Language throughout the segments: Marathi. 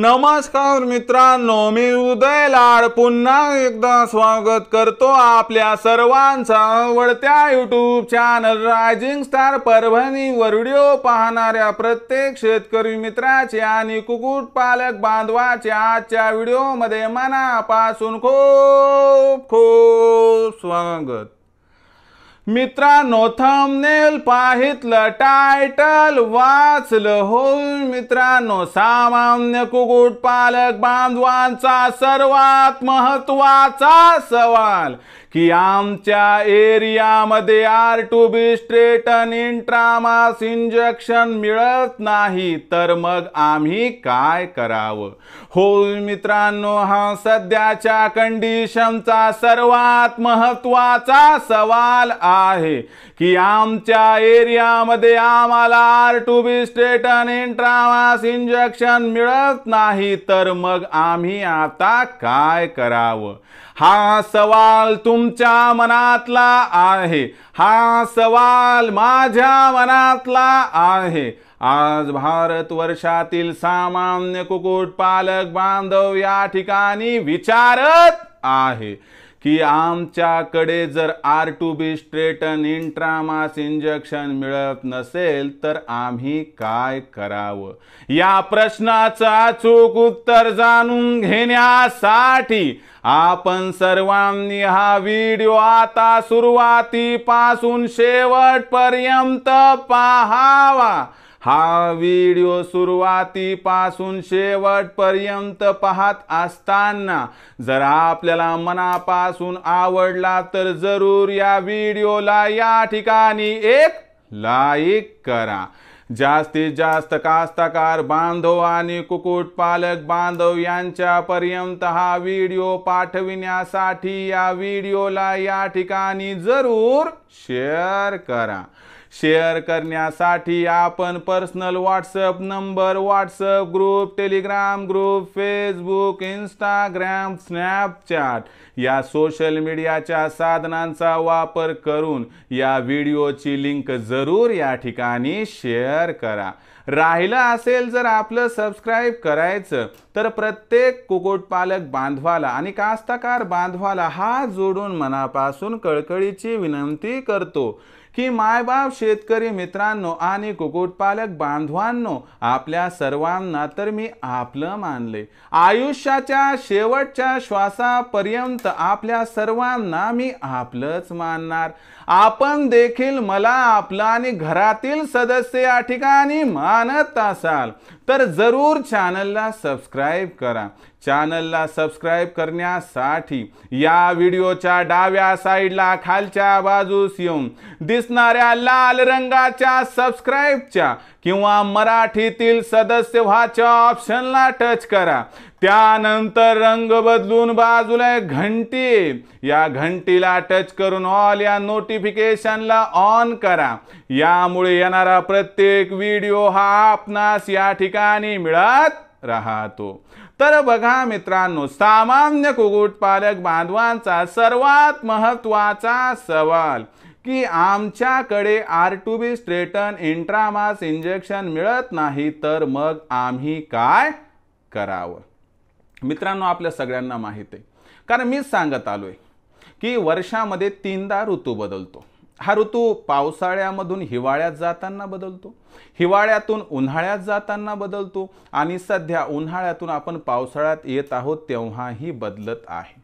नमस्कार मित्रांनो, मी उदय लाड पुन्हा एकदा स्वागत करतो आपल्या सर्वांचा आवडत्या यूट्यूब चॅनल रायझिंग स्टार परभणीवर व्हिडिओ पाहणाऱ्या प्रत्येक शेतकरी मित्राचे आणि कुक्कुटपालक बांधवाचे आजच्या व्हिडिओमध्ये मनापासून खूप खूप स्वागत। मित्रांनो, थंबनेल पाहितलं, टायटल वाचलं होय मित्रांनो, सामान्य कुक्कुटपालक बांधवांचा सर्वात महत्त्वाचा सवाल की आमच्या एरियामध्ये R2B स्ट्रेटन इंट्रामास इंजेक्शन मिळत नाही, तर मग आम्ही काय करावं? होय मित्रांनो, हा सध्याच्या कंडिशनचा सर्वात महत्त्वाचा सवाल आहे की आमच्या एरियामध्ये आम्हाला R2B स्ट्रेटन इंट्रामास इंजेक्शन मिळत नाही, तर मग आम्ही आता काय करावं? हा सवाल तुमच्या मनातला आहे, हा सवाल माझ्या मनातला आहे। आज भारतवर्षातील सामान्य कुक्कुटपालक बांधव या ठिकाणी विचारत आहे की आमच्याकडे जर R2B स्ट्रेटन इंट्रामास इंजेक्शन मिळत नसेल तर आम्ही काय करावं? या प्रश्नाचं अचूक उत्तर जाणून घेण्यासाठी आपण सर्वांनी हा व्हिडिओ आता सुरुवातीपासून शेवटपर्यंत पाहावा। हा व्हिडिओ सुरुवातीपासून शेवटपर्यंत पाहत असताना जर आपल्याला मनापासून आवडला तर जरूर या व्हिडिओला या ठिकाणी एक लाईक करा। जास्तीत जास्त कास्तकार बांधव आणि कुक्कुटपालक बांधव यांच्यापर्यंत हा व्हिडिओ पाठविण्यासाठी या व्हिडिओला या ठिकाणी जरूर शेअर करा। शेअर करण्यासाठी आपण personal WhatsApp number, WhatsApp group, Telegram group, Facebook, Instagram, Snapchat या सोशल मीडियाच्या साधनांचा वापर करून या व्हिडिओची लिंक जरूर या ठिकाणी शेअर करा। राहिलं असेल जर आपलं सबस्क्राइब करायचं तर प्रत्येक कुक्कुटपालक बांधवाला आणि कास्तकार बांधवाला हात जोडून मनापासून कळकळीची विनंती करतो की मायबाप शेतकरी मित्रांनो आणि कुक्कुटपालक बांधवांनो, आपल्या सर्वांना तर मी आपलं मानले। आयुष्याच्या शेवटच्या श्वासापर्यंत आपल्या सर्वांना मी आपलंच मानणार। आपण देखील मला आपलं आणि घरातील सदस्य या ठिकाणी मानत असाल तर जरूर चॅनलला सबस्क्राइब करा। चॅनलला सबस्क्राइब करण्यासाठी या व्हिडिओच्या डाव्या साईडला खालच्या बाजूस येऊन दिसणाऱ्या लाल रंगाच्या सबस्क्राइबच्या किंवा मराठीतील सदस्य व्हाच्या ऑप्शनला टच करा। त्यानंतर रंग बदलून बाजूला एक घंटी येईल, या घंटीला टच करून ऑल या नोटिफिकेशनला ऑन करा। यामुळे येणारा प्रत्येक व्हिडिओ हा आपणास या ठिकाणी मिळत राहतो। तर बघा मित्रांनो, सामान्य कुक्कुटपालक बांधवांचा सर्वात महत्त्वाचा सवाल की आमच्याकडे R2B स्ट्रेटन इंट्रामास इंजेक्शन मिळत नाही, तर मग आम्ही काय करावं? मित्रांनो, आपल्या सगळ्यांना माहित आहे, कारण मीच सांगत आलोय की वर्षामध्ये 3दा ऋतू बदलतो। हा ऋतू पावसाळ्यामधून हिवाळ्यात जाताना बदलतो, हिवाळ्यातून उन्हाळ्यात जाताना बदलतो आणि सध्या उन्हाळ्यातून आपण पावसाळ्यात येत आहोत तेव्हाही बदलत आहे।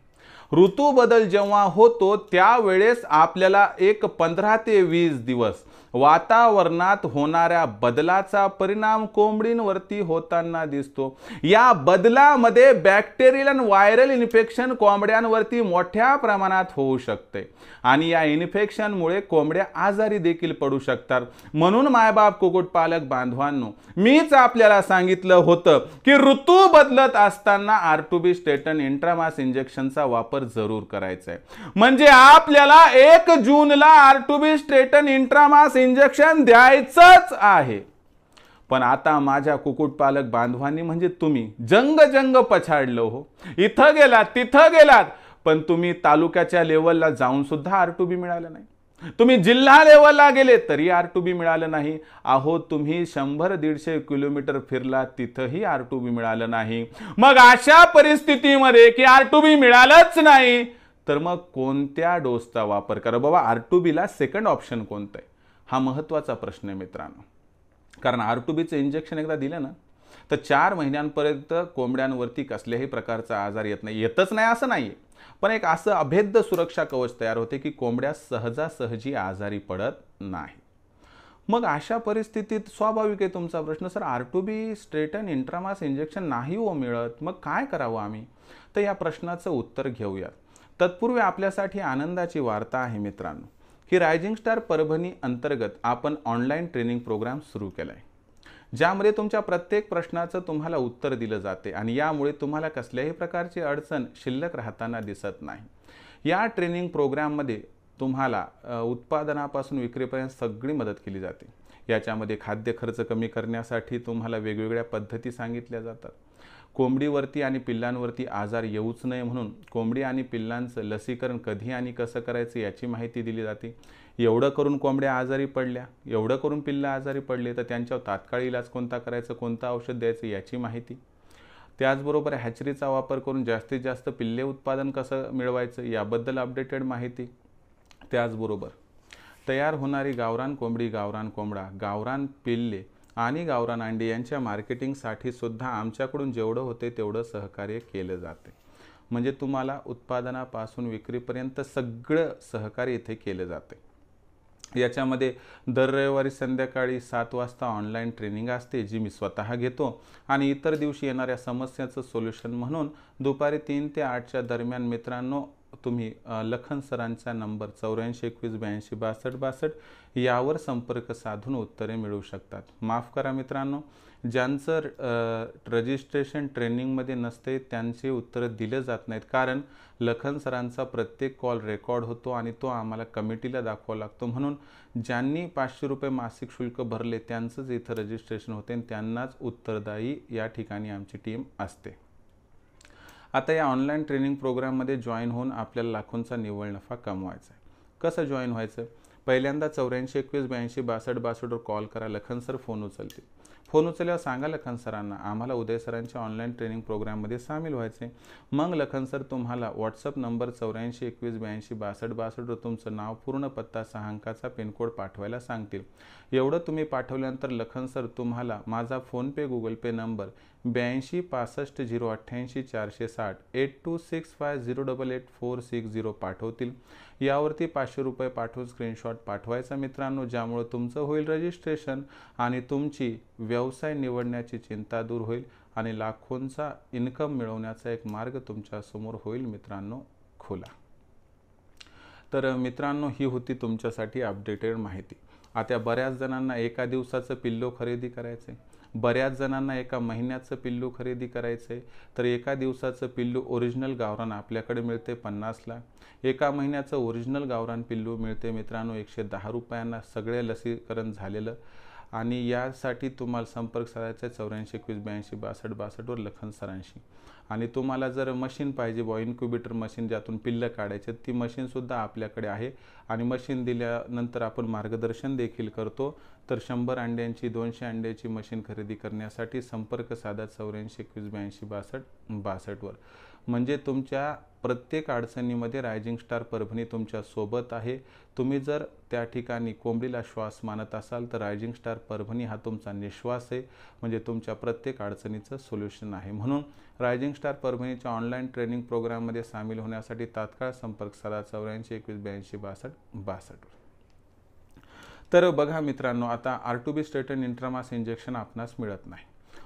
ऋतू बदल जेव्हा होतो त्यावेळेस आपल्याला एक 15 ते 20 दिवस वातावरणात होणाऱ्या बदलाचा परिणाम कोंबडींवरती होताना दिसतो। या बदलामध्ये बॅक्टेरियल आणि व्हायरल इन्फेक्शन कोंबड्यांवरती मोठ्या प्रमाणात होऊ शकते आणि या इन्फेक्शनमुळे कोंबड्या आजारी देखील पडू शकतात। म्हणून मायबाप कुक्कुटपालक बांधवांनो, मीच आपल्याला सांगितलं होतं की ऋतू बदलत असताना R2B स्ट्रेटन इंट्रामास इंजेक्शनचा वापर जरूर करायचा आहे। म्हणजे आपल्याला 1 जूनला R2B स्ट्रेटन इंट्रामास इंजेक्शन द्यायचंच आहे। पण आता माझ्या कुक्कुटपालक बांधवांनी म्हणजे तुम्ही जंग पछाडलं हो। इथं गेलात तिथं गेलात पण तुम्ही तालुक्याच्या लेवलला जाऊन सुद्धा R2B मिळालं नाही। तुम्ही जिल्हा लेवलला गेले तरी R2B मिळालं नाही. अहो तुम्ही 100-150 किलोमीटर फिरला तिथंही R2B मिळालं नाही. मग अशा परिस्थितीमध्ये की R2B मिळालंच नाही तर मग कोणत्या डोसचा वापर करा बाबा? R2B ला सेकंड ऑप्शन कोणतं आहे? हा महत्त्वाचा प्रश्न आहे मित्रांनो. कारण R2Bचं इंजेक्शन एकदा दिलं ना तर 4 महिन्यांपर्यंत कोंबड्यांवरती कसल्याही प्रकारचा आजार येत नाही. येतच नाही असं नाही, पण एक असं अभेद्य सुरक्षा कवच तयार होते की कोंबड्या सहजासहजी आजारी पडत नाही. मग अशा परिस्थितीत स्वाभाविक आहे तुमचा प्रश्न, सर R2B स्ट्रेटन इंट्रामास इंजेक्शन नाही हो मिळत, मग काय करावं आम्ही? तर या प्रश्नाचं उत्तर घेऊया. तत्पूर्वी आपल्यासाठी आनंदाची वार्ता आहे मित्रांनो की रायझिंग स्टार परभणी अंतर्गत आपण ऑनलाईन ट्रेनिंग प्रोग्राम सुरू केला आहे, ज्यामध्ये तुमच्या प्रत्येक प्रश्नाचं तुम्हाला उत्तर दिलं जाते आणि यामुळे तुम्हाला कसल्याही प्रकारची अडचण शिल्लक राहताना दिसत नाही. या ट्रेनिंग प्रोग्राममध्ये तुम्हाला उत्पादनापासून विक्रीपर्यंत सगळी मदत केली जाते. याच्यामध्ये खाद्य खर्च कमी करण्यासाठी तुम्हाला वेगवेगळ्या पद्धती सांगितल्या जातात. कोंबडीवरती आणि पिल्लांवरती आजार येऊच नये म्हणून कोंबडी आणि पिल्लांचं लसीकरण कधी आणि कसं करायचं याची माहिती दिली जाते. एवढं करून कोंबड्या आजारी पडल्या, एवढं करून पिल्लं आजारी पडले तर त्यांच्यावर तात्काळ इलाज कोणता करायचं, कोणतं औषध द्यायचं याची माहिती. त्याचबरोबर हॅचरीचा वापर करून जास्तीत जास्त पिल्ले उत्पादन कसं मिळवायचं याबद्दल अपडेटेड माहिती. त्याचबरोबर तयार होणारी गावरान कोंबडी, गावरान कोंबडा, गावरान पिल्ले आणि गावरान अंडे यांच्या मार्केटिंगसाठी सुद्धा आमच्याकडून जेवढं होते तेवढं सहकार्य केलं जाते. म्हणजे तुम्हाला उत्पादनापासून विक्रीपर्यंत सगळं सहकार्य इथे केलं जाते. याच्यामध्ये दर रविवारी संध्याकाळी 7 वाजता ऑनलाईन ट्रेनिंग असते जी मी स्वतः घेतो आणि इतर दिवशी येणाऱ्या समस्याचं सोल्युशन म्हणून दुपारी 3 ते 8च्या दरम्यान मित्रांनो तुम्ही लखन सरांचा नंबर 84 21 82 62 62 यावर संपर्क साधून उत्तरे मिळवू शकतात. माफ करा मित्रांनो, ज्यांचं रजिस्ट्रेशन ट्रेनिंगमध्ये नसते त्यांचे उत्तर दिले जात नाहीत, कारण लखन सरांचा प्रत्येक कॉल रेकॉर्ड होतो आणि तो आम्हाला कमिटीला दाखवावा लागतो. म्हणून ज्यांनी 500 रुपये मासिक शुल्क भरले त्यांचंच इथं रजिस्ट्रेशन होते आणि त्यांनाच उत्तरदायी या ठिकाणी आमची टीम असते. आता या ऑनलाईन ट्रेनिंग प्रोग्राममध्ये जॉईन होऊन आपल्याला लाखोंचा निव्वळ नफा कमवायचा आहे. कसं जॉईन व्हायचं? पहिल्यांदा 84 21 82 62 62 वर कॉल करा. लखन सर फोन उचलतील. फोन उचलल्यावर सांगा लखन सरांना आम्हाला उदय सरांच्या ऑनलाईन ट्रेनिंग प्रोग्राममध्ये सामील व्हायचे. मग लखन सर तुम्हाला व्हॉट्सअप नंबर 84 21 82 62 62 वर तुमचं नाव, पूर्ण पत्ता, 6 अंकाचा पिनकोड पाठवायला सांगतील. एवढं तुम्ही पाठवल्यानंतर लखन सर तुम्हाला माझा फोनपे गुगल पे नंबर 82 65 088 460 8265088460 पाठवतील. यावरती 500 रुपये पाठवून स्क्रीनशॉट पाठवायचा मित्रांनो, ज्यामुळे तुमचं होईल रजिस्ट्रेशन आणि तुमची व्यवसाय निवडण्याची चिंता दूर होईल आणि लाखोंचा इन्कम मिळवण्याचा एक मार्ग तुमच्या समोर होईल मित्रांनो खुला. तर मित्रांनो ही होती तुमच्यासाठी अपडेटेड माहिती. आता बऱ्याच जणांना एका दिवसाचं पिल्लू खरेदी करायचं आहे, बऱ्याच जणांना एका महिन्याचं पिल्लू खरेदी करायचं आहे. तर एका दिवसाचं पिल्लू ओरिजिनल गावरान आपल्याकडे मिळते 50ला. एका महिन्याचं ओरिजिनल गावरान पिल्लू मिळते मित्रांनो 110 रुपयांना, सगळे लसीकरण झालेलं. आणि यासाठी तुम्हाला संपर्क साधायचा 84 21 82 62 62 वर लखन सरांशी. आणि तुम्हाला जर मशीन पाहिजे इन्क्युबेटर मशीन ज्यातून पिल्लं काढायचे, ती मशीनसुद्धा आपल्याकडे आहे आणि मशीन दिल्यानंतर आपण मार्गदर्शन देखील करतो. तर 100 अंड्यांची 200 अंड्याची मशीन खरेदी करण्यासाठी संपर्क साधा 84 21 82 62 62 वर. म्हणजे तुमच्या प्रत्येक अडचणीमध्ये रायझिंग स्टार परभणी तुमच्या सोबत आहे. तुम्ही जर त्या ठिकाणी कोंबडीला श्वास मानत असाल तर रायझिंग स्टार परभणी हा तुमचा निश्वास आहे, म्हणजे तुमच्या प्रत्येक अडचणीचं सोल्युशन आहे. म्हणून रायझिंग स्टार परभणीच्या ऑनलाईन ट्रेनिंग प्रोग्राममध्ये सामील होण्यासाठी तात्काळ संपर्क साधा 84 21 82 62 62 वर. तर बघा मित्रांनो, आता R2B स्ट्रेटन इंट्रामास इंजेक्शन आपणास मिळत नाही.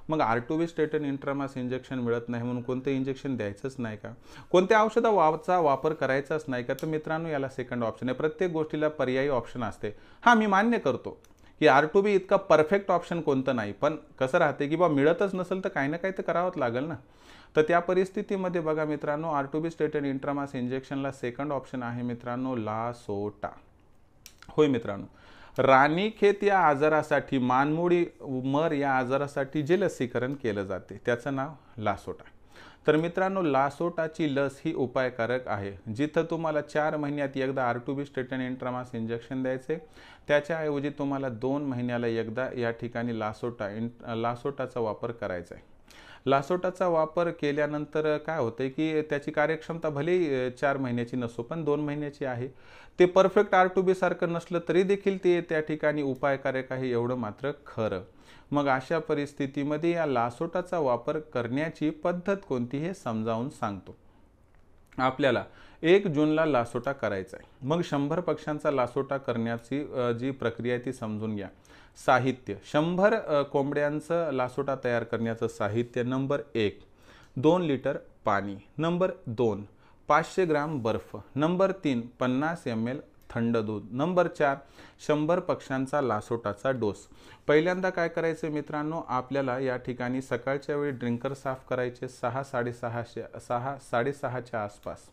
मग R2B स्ट्रेटन इंट्रामास इंजेक्शन मिळत नाही म्हणून कोणतं इंजेक्शन द्यायचंच नाही का? कोणत्या औषधाचा वापर करायचाच नाही का? तर मित्रांनो याला सेकंड ऑप्शन आहे. प्रत्येक गोष्टीला पर्यायी ऑप्शन असते. हां, मी मान्य करतो की R2B इतका परफेक्ट ऑप्शन कोणतं नाही, पण कसं राहते की मिळतच नसेल तर काही ना काही तर करावंच लागेल ना. तर त्या परिस्थितीमध्ये बघा मित्रांनो, R2B स्ट्रेटन इंट्रामास इंजेक्शनला सेकंड ऑप्शन आहे मित्रांनो लासोटा. होय मित्रांनो, राणीखेत या आजारासाठी, मानमोडी मर या आजारासाठी जे लसीकरण केलं जाते त्याचं नाव लासोटा. तर मित्रांनो, लासोटाची लस ही उपायकारक आहे. जिथं तुम्हाला 4 महिन्यात एकदा R2B स्ट्रेटन इंट्रामास इंजेक्शन द्यायचे, त्याच्याऐवजी तुम्हाला 2 महिन्याला एकदा या ठिकाणी लासोटाचा वापर करायचा आहे. लासोटाचा वापर केल्यानंतर काय होतंय की त्याची कार्यक्षमता भले 4 महिन्याची नसो, पण 2 महिन्याची आहे. ते परफेक्ट R2B सारखं नसलं तरी देखील ते त्या ठिकाणी उपायकारक आहे, एवढं मात्र खरं. मग अशा परिस्थितीमध्ये या लासोटाचा वापर करण्याची पद्धत कोणती हे समजावून सांगतो. आपल्याला 1 जूनला लासोटा करायचा आहे. मग 100 पक्ष्यांचा लासोटा करण्याची जी प्रक्रिया आहे ती समजून घ्या. साहित्य: 100 कोंबड्यांचं लासोटा तयार करण्याचं साहित्य. नंबर 1, 2 लिटर पाणी. नंबर 2, 500 ग्राम बर्फ. नंबर 3, 50 ml थंड दूध. नंबर 4, 100 पक्ष्यांचा लासोटाचा डोस. पहिल्यांदा काय करायचे मित्रांनो, आपल्याला या ठिकाणी सकाळच्या वेळी ड्रिंकर साफ करायचे 6:30च्या आसपास.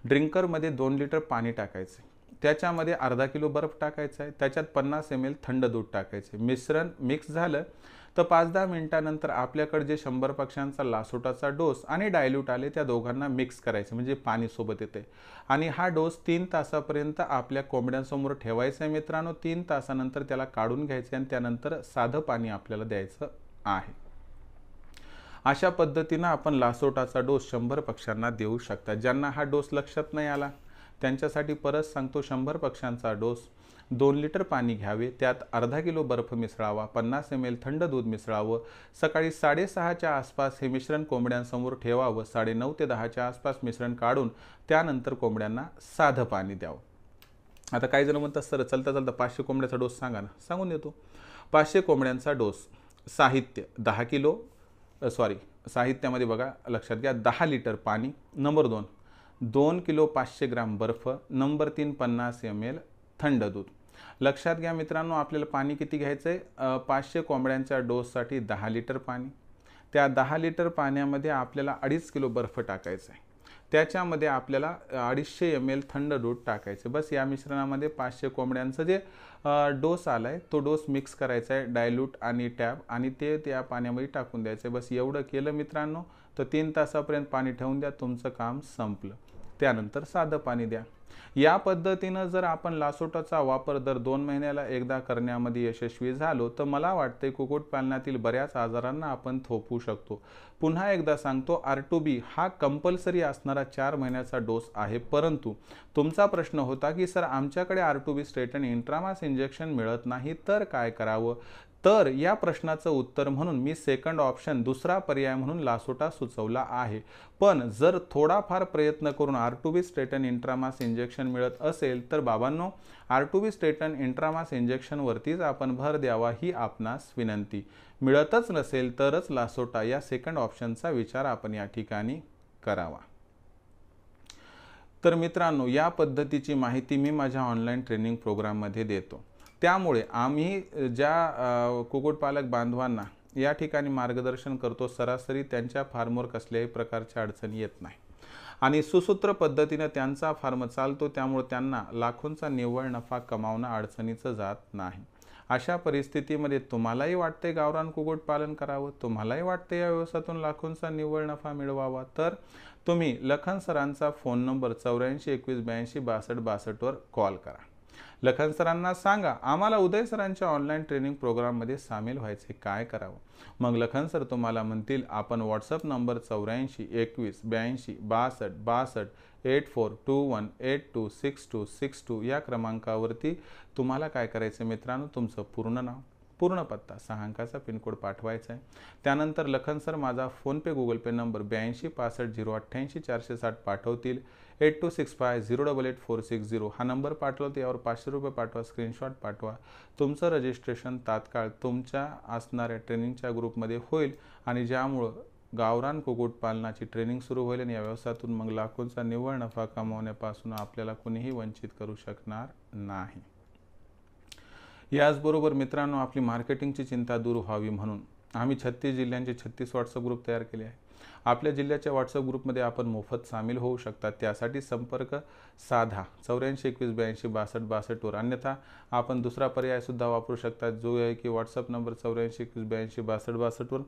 ड्रिंकरमध्ये 2 लिटर पाणी टाकायचे, त्याच्यामध्ये अर्धा किलो बर्फ टाकायचा आहे, त्याच्यात 50 ml थंड दूध टाकायचे. मिश्रण मिक्स झालं तर 5-10 मिनिटानंतर आपल्याकडे जे 100 पक्ष्यांचा लासोटाचा डोस आणि डायल्यूट आले त्या दोघांना मिक्स करायचे, म्हणजे पाणी सोबत येते. आणि हा डोस 3 तासापर्यंत आपल्या कोंबड्यांसमोर ठेवायचा आहे मित्रांनो. 3 तासानंतर त्याला काढून घ्यायचे आणि त्यानंतर साधं पाणी आपल्याला द्यायचं आहे. अशा पद्धतीनं आपण लासोटाचा डोस 100 पक्ष्यांना देऊ शकता. ज्यांना हा डोस लक्षात नाही आला त्यांच्यासाठी परत सांगतो, 100 पक्ष्यांचा डोस. 2 लिटर पाणी घ्यावे, त्यात अर्धा किलो बर्फ मिसळावा, 50 ml थंड दूध मिसळावं. सकाळी 6:30च्या आसपास हे मिश्रण कोंबड्यांसमोर ठेवावं. 9:30 ते 10च्या आसपास मिश्रण काढून त्यानंतर कोंबड्यांना साधं पाणी द्यावं. आता काही जण म्हणतात, सर चलता 500 कोंबड्याचा डोस सांगा ना. सांगून देतो. 500 कोंबड्यांचा डोस. साहित्य: 10 किलो साहित्यामध्ये बघा, लक्षात घ्या, 10 लिटर पाणी. नंबर 2, 2 किलो 500 ग्राम बर्फ. नंबर 3, 50 ml थंड दूध. लक्षात घ्या मित्रांनो, आपल्याला पाणी किती घ्यायचं आहे? 500 कोंबड्यांच्या डोससाठी 10 लिटर पाणी. त्या 10 लिटर पाण्यामध्ये आपल्याला 2.5 किलो बर्फ टाकायचा आहे. त्याच्यामध्ये आपल्याला 250 ml थंड दूध टाकायचं. बस या मिश्रणामध्ये 500 कोंबड्यांचं जे डोस आला आहे तो डोस मिक्स करायचा आहे, डायल्यूट आणि टॅब, आणि ते त्या पाण्यामध्ये टाकून द्यायचं आहे. बस एवढं केलं मित्रांनो तर 3 तासापर्यंत पाणी ठेवून द्या, तुमचं काम संपलं. त्यानंतर साधं पाणी द्या. या पद्धतीनं जर आपण लासोटाचा वापर दर 2 महिन्याला एकदा करण्यामध्ये यशस्वी झालो तर मला वाटते कुक्कुटपालनातील बऱ्याच आजारांना आपण थोपवू शकतो. पुन्हा एकदा सांगतो, R2B हा कंपल्सरी असणारा 4 महिन्याचा डोस आहे. परंतु तुमचा प्रश्न होता की सर आमच्याकडे R2B स्ट्रेटन इंट्रामास इंजेक्शन मिळत नाही तर काय करावं? तर या प्रश्नाचं उत्तर म्हणून मी सेकंड ऑप्शन, दुसरा पर्याय म्हणून लासोटा सुचवला आहे. पण जर थोडाफार प्रयत्न करून R2B स्ट्रेटन इंट्रामास इंजेक्शन मिळत असेल तर बाबांनो, R2B स्ट्रेटन इंट्रामास इंजेक्शनवरतीच आपण भर द्यावा ही आपणास विनंती. मिळतच नसेल तरच लासोटा या सेकंड ऑप्शनचा विचार आपण या ठिकाणी करावा. तर मित्रांनो, या पद्धतीची माहिती मी माझ्या ऑनलाईन ट्रेनिंग प्रोग्राममध्ये देतो. त्यामुळे आम्ही ज्या कुक्कुटपालक बांधवांना या ठिकाणी मार्गदर्शन करतो, सरासरी त्यांच्या फार्मवर कसल्याही प्रकारच्या अडचणी येत नाही आणि सुसूत्र पद्धतीने त्यांचा फार्म चालतो. त्यामुळे त्यांना लाखोंचा निव्वळ नफा कमावणं अडचणीचं जात नाही. अशा परिस्थितीमध्ये तुम्हालाही वाटते गावरान कुक्कुटपालन करावं, तुम्हालाही वाटते या व्यवसायातून लाखोंचा निव्वळ नफा मिळवावा, तर तुम्ही लखन सरांचा फोन नंबर 84 21 82 62 62 वर कॉल करा. लखन सरांना सांगा आम्हाला उदय सरांच्या ऑनलाईन ट्रेनिंग प्रोग्राममध्ये सामील व्हायचे, काय करावं? मग लखन सर तुम्हाला म्हणतील आपण व्हॉट्सअप नंबर 84 21 82 62 62 8421826262 या क्रमांकावरती तुम्हाला काय करायचं मित्रांनो, तुमचं पूर्ण नाव, पूर्ण पत्ता, 6 अंकाचा पिनकोड पाठवायचा आहे. त्यानंतर लखन सर माझा फोनपे गुगल पे नंबर 82 65 088 460 पाठवतील. 8265 088 हा नंबर पाठवतो, यावर 500 रुपये पाठवा, स्क्रीनशॉट पाठवा. तुमचं रजिस्ट्रेशन तात्काळ तुमच्या असणाऱ्या ट्रेनिंगच्या ग्रुपमध्ये होईल आणि ज्यामुळं गावरान कुक्कुटपालनाची ट्रेनिंग सुरू होईल आणि या व्यवसायातून मग लाखोंचा निव्वळ नफा कमावण्यापासून आपल्याला कुणीही वंचित करू शकणार नाही. याचबरोबर मित्रांनो, आपली मार्केटिंगची चिंता दूर व्हावी म्हणून आम्ही 36 जिल्ह्यांचे 36 व्हॉट्सअप ग्रुप तयार केले आहे. आपल्या जिल्ह्याच्या व्हॉट्सअप ग्रुपमध्ये आपण मोफत सामील होऊ शकता। त्यासाठी संपर्क साधा 84 21 82 62 वर। अन्यथा आपण दुसरा पर्याय सुद्धा वापरू शकता, जो आहे की व्हॉट्सअप नंबर 84 21 82 62 वर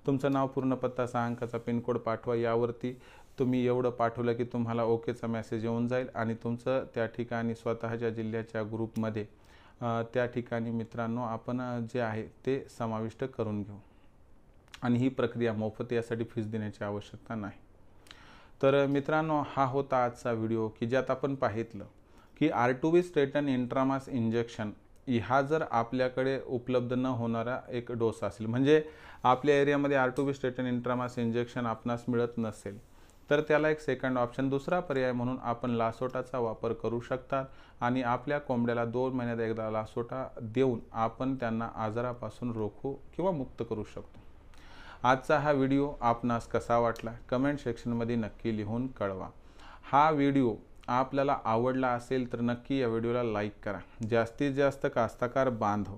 तुमचं नाव, पूर्ण पत्ता, 6 अंकाचा पिनकोड पाठवा। यावरती तुम्ही एवढं पाठवलं की तुम्हाला ओकेचा मेसेज येऊन जाईल आणि तुमचं त्या ठिकाणी स्वतःच्या जिल्ह्याच्या ग्रुपमध्ये त्या ठिकाणी मित्रांनो आपण जे आहे ते समाविष्ट करून घेऊ आणि ही प्रक्रिया मोफत, यासाठी फीस देण्याची आवश्यकता नाही। तर मित्रांनो, हा होता आजचा व्हिडिओ की ज्यात आपण पाहितलं की R2B स्ट्रेटन इंट्रामास इंजेक्शन हा जर आपल्याकडे उपलब्ध न होणारा एक डोस असेल, म्हणजे आपल्या एरियामध्ये R2B स्ट्रेटन इंट्रामास इंजेक्शन आपणास मिळत नसेल, तर त्याला एक सेकंड ऑप्शन, दुसरा पर्याय म्हणून आपण लासोटाचा वापर करू शकतात आणि आपल्या कोंबड्याला 2 महिन्यात एकदा लासोटा देऊन आपण त्यांना आजारापासून रोखू किंवा मुक्त करू शकतो। आजचा हा व्हिडिओ आपणास कसा वाटला कमेंट सेक्शनमध्ये नक्की लिहून कळवा। हा व्हिडिओ आपल्याला आवडला असेल तर नक्की या व्हिडिओला लाईक करा। जास्तीत जास्त कास्तकार बांधव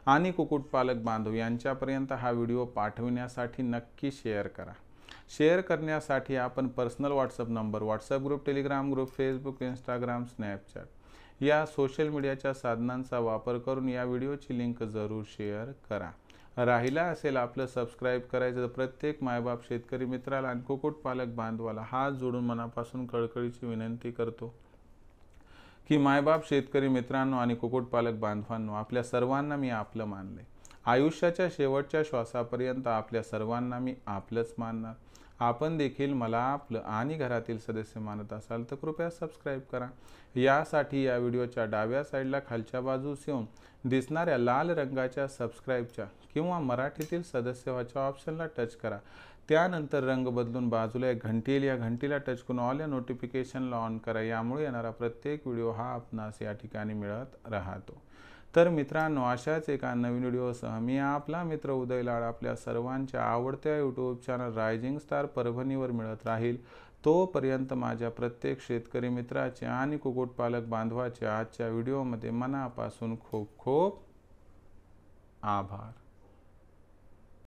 आणि कुक्कुटपालक बांधव यांच्यापर्यंत हा व्हिडिओ पाठविण्यासाठी नक्की शेअर करा। शेअर करण्यासाठी आपण personal WhatsApp number, WhatsApp group, Telegram group, Facebook, Instagram, Snapchat या सोशल मीडियाच्या साधनांचा वापर करून या व्हिडिओची लिंक जरूर शेअर करा। राहिला असेल आपलं सबस्क्राईब करायचं तर प्रत्येक मायबाप शेतकरी मित्राला आणि कुक्कुटपालक बांधवाला हात जोडून मनापासून कळकळीची विनंती करतो की मायबाप शेतकरी मित्रांनो आणि कुक्कुटपालक बांधवांनो, आपल्या सर्वांना मी आपलं मानले। आयुष्याच्या शेवटच्या श्वासापर्यंत आपल्या सर्वांना मी आपलंच मानणार। आपण देखील मला आपलं आणि घरातील सदस्य मानत असाल तर कृपया सबस्क्राईब करा। यासाठी या व्हिडिओच्या डाव्या साईडला खालच्या बाजूस येऊन दिसणाऱ्या लाल रंगाच्या सबस्क्राईबच्या किंवा मराठीतील सदस्य व्हाच्या ऑप्शनला टच करा। त्यानंतर रंग बदलून बाजूला एक घंटी येईल, या घंटीला टच करून ऑल या नोटिफिकेशनला ऑन करा। यामुळे येणारा प्रत्येक व्हिडिओ हा आपणास या ठिकाणी मिळत राहतो। तर मित्रांनो, अशाच एका नवीन व्हिडिओसह मी आपला मित्र उदय लाड आपल्या सर्वांच्या आवडत्या यूट्यूब चॅनल रायझिंग स्टार परभणीवर मिळत राहील। तोपर्यंत माझ्या प्रत्येक शेतकरी मित्राचे आणि कुक्कुटपालक बांधवाचे आजच्या व्हिडिओमध्ये मनापासून खूप खूप आभार।